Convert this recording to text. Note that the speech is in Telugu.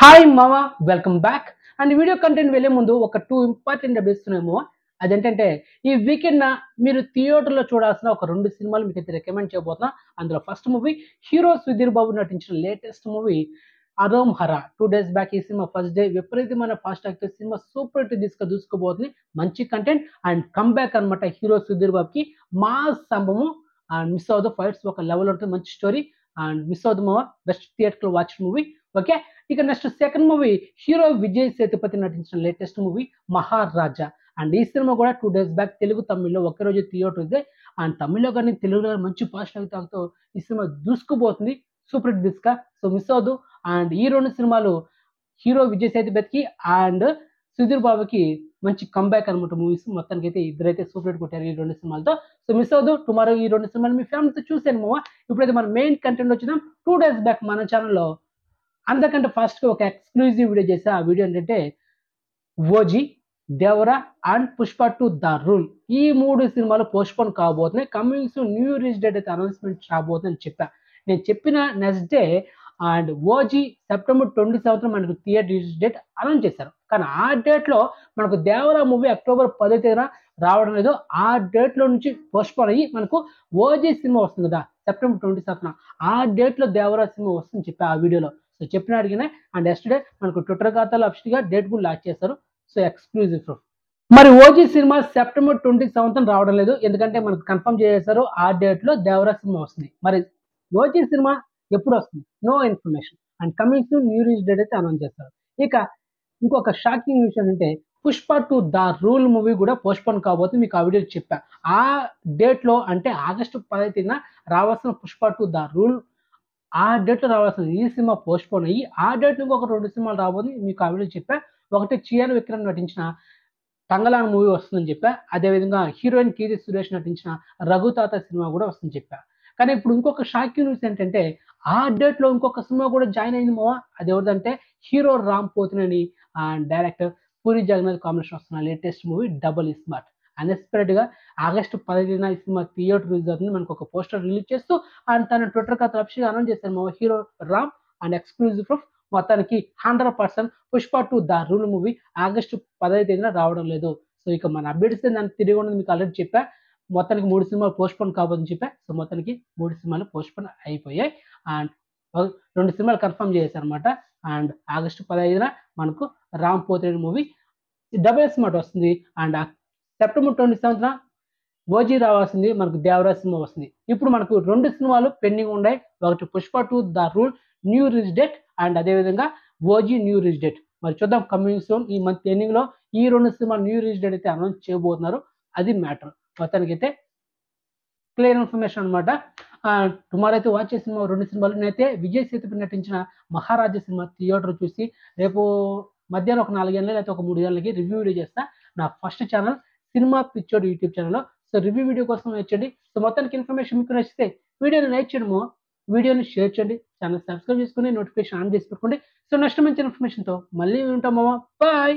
హాయ్ మామ, welcome back. And video content వెళ్ళే ముందు ఒక 2 ఇంపార్టెంట్ అప్డేట్స్ ఉన్నాయేమో. అదేంటంటే ఈ వీకెండ్ మీరు థియేటర్లో చూడాల్సిన ఒక 2 సినిమాలు మీకైతే రికమెండ్ చేయబోతున్నా. అందులో first movie hero Sudheer Babu నటించిన latest movie Harom Hara. 2 days back ఈ సినిమా ఫస్ట్ డే విపరీతమైన ఫాస్ట్ యాక్టర్ సినిమా సూపర్ హిట్ దూసుకోబోతుంది. మంచి కంటెంట్ అండ్ కమ్బ్యాక్ అనమాట హీరో సుధీర్ బాబుకి. మాస్ సంభవం అండ్ మిస్ అవ్వదు, ఫైట్స్ ఒక లెవెల్ ఉంటుంది, మంచి స్టోరీ అండ్ మిస్ అవ్వదు మామ. Best theatre watch movie. Okay, ఇక next second movie hero Vijay Sethupathi నటించిన లేటెస్ట్ మూవీ మహారాజా. అండ్ ఈ సినిమా కూడా 2 డేస్ బ్యాక్ తెలుగు తమిళ్లో ఒకే రోజు థియేటర్ ఉంది. అండ్ తమిళ్లో కానీ తెలుగులో మంచి పాజిటివ్ అవుతాతో ఈ సినిమా దూసుకుపోతుంది సూపర్ హిట్ దిస్కా. సో మిస్ అవ్వదు. అండ్ ఈ 2 సినిమాలు హీరో విజయ్ సేతుపతికి అండ్ సుధీర్ బాబుకి మంచి కంబ్యాక్ అనమాట మూవీస్. మొత్తానికి అయితే ఇద్దరైతే సూపర్ హిట్ కొట్టారు ఈ 2 సినిమాలతో. సో మిస్ అవ్వదు. టుమారో ఈ 2 సినిమాలు మీ ఫ్యామిలీతో చూసాను మామ. ఇప్పుడైతే మన మెయిన్ కంటెంట్ వచ్చినాం. 2 డేస్ బ్యాక్ మన ఛానల్లో అందరికంటే ఫస్ట్ ఒక ఎక్స్క్లూజివ్ వీడియో చేసా. ఆ వీడియో ఏంటంటే OG, Devara and Pushpa 2 the rule. ఈ 3 సినిమాలు పోస్ట్పోన్ కాబోతున్నాయి. Coming soon new release date అయితే అనౌన్స్మెంట్ రాబోతుందని చెప్పా. నేను చెప్పిన next day and OG September 27 మనకు థియేటర్ రిలీజ్ డేట్ అనౌన్స్ చేశారు. కానీ ఆ డేట్లో మనకు దేవరా మూవీ అక్టోబర్ 10 రావడం లేదు. ఆ డేట్లో నుంచి పోస్ట్పోన్ అయ్యి మనకు ఓజీ సినిమా వస్తుంది కదా సెప్టెంబర్ 27. ఆ డేట్లో దేవరా సినిమా వస్తుందని చెప్పా ఆ వీడియోలో. సో చెప్పిన అడిగినా. అండ్ నెక్స్ట్ డే మనకు ట్విట్టర్ ఖాతాలో అఫీషియల్గా డేట్ కూడా లాంచ్ చేశారు. So exclusive proof. మరి ఓజీ సినిమా సెప్టెంబర్ 27 రావడం లేదు, ఎందుకంటే మనకు కన్ఫర్మ్ చేశారు ఆ డేట్ లో దేవరా సినిమా వస్తుంది. మరి ఓజీ సినిమా ఎప్పుడు వస్తుంది? No information. And coming soon new release date అయితే అనౌన్స్ చేస్తారు. ఇక ఇంకొక షాకింగ్ విషయం అంటే పుష్ప 2 ద రూల్ మూవీ కూడా పోస్ట్పోన్ కాబోతుంది. మీకు ఆ వీడియో చెప్పా. ఆ డేట్ లో అంటే ఆగస్టు 10 రావాల్సిన పుష్ప 2 ద రూల్ ఆ డేట్లో రావాల్సింది ఈ సినిమా పోస్ట్పోన్ అయ్యి ఆ డేట్లో ఇంకొక 2 సినిమాలు రాబోతుంది. మీకు ఆ వీడియో చెప్పా. ఒకటి చియాన్ విక్రమ్ నటించిన తంగలాన్ మూవీ వస్తుందని చెప్పా. అదేవిధంగా హీరోయిన్ కీర్తి సురేష్ నటించిన రఘుతాత సినిమా కూడా వస్తుందని చెప్పా. కానీ ఇప్పుడు ఇంకొక షాకింగ్ న్యూస్ ఏంటంటే ఆ డేట్లో ఇంకొక సినిమా కూడా జాయిన్ అయింది మావా. అది ఎవరిదంటే hero Ram Pothineni and director Puri Jagannadh combination వస్తున్న latest movie double smart. Unexpected గా ఆగస్టు 10 ఈ సినిమా థియేటర్ రిలీజ్ అవుతుంది. మనకు ఒక పోస్టర్ రిలీజ్ చేస్తూ అండ్ తన ట్విట్టర్ ఖాతా అఫీషియల్గా అనౌన్స్ చేశారు మా hero Ram. And exclusive proof మొత్తానికి 100% Pushpa 2 the rule movie August 15 రావడం లేదు. సో ఇక మన అప్డేట్స్ దాన్ని తిరిగి ఉండదు, మీకు ఆల్రెడీ చెప్పా. మొత్తానికి 3 సినిమాలు పోస్ట్పోన్ కాబోదని చెప్పా. సో మొత్తానికి 3 సినిమాలు పోస్ట్పోన్ అయిపోయాయి. అండ్ 2 సినిమాలు కన్ఫర్మ్ చేశారు అనమాట. అండ్ ఆగస్టు 15 మనకు Ram Pothineni movie double smart వస్తుంది. అండ్ సెప్టెంబర్ 27 ఓజీ రావాల్సింది, మనకు దేవరా సినిమా వస్తుంది. ఇప్పుడు మనకు 2 సినిమాలు పెండింగ్ ఉన్నాయి. ఒకటి Pushpa 2 the rule new release date and అదేవిధంగా ఓజీ న్యూ రిలీజ్ డేట్. మరి చూద్దాం కమింగ్ సూన్ ఈ మంత్ ఎండింగ్ లో ఈ 2 సినిమాలు న్యూ రిలీజ్ డేట్ అయితే అనౌన్స్ చేయబోతున్నారు. అది మ్యాటర్. మొత్తానికి అయితే క్లియర్ ఇన్ఫర్మేషన్ అనమాట. టుమారో అయితే వాచ్ చేసిన 2 సినిమాలు. నేనైతే విజయ్ సేతుపతి నటించిన మహారాజా సినిమా థియేటర్ చూసి రేపు మధ్యాహ్నం ఒక 4 గంటల లేకపోతే ఒక 3 గంటలకి రివ్యూ వీడియో చేస్తా నా first channel cinema picture YouTube ఛానల్లో. సో రివ్యూ వీడియో కోసం వచ్చండి. సో మొత్తానికి ఇన్ఫర్మేషన్ మీకు నచ్చితే వీడియోని లైక్ చేయడము, వీడియోని షేర్ చేయండి, ఛానల్ సబ్స్క్రైబ్ చేసుకుని నోటిఫికేషన్ ఆన్ చేసి పెట్టుకోండి. సో నెక్స్ట్ మంచి ఇన్ఫర్మేషన్తో మళ్ళీ ఉంటామమ్మా. బాయ్.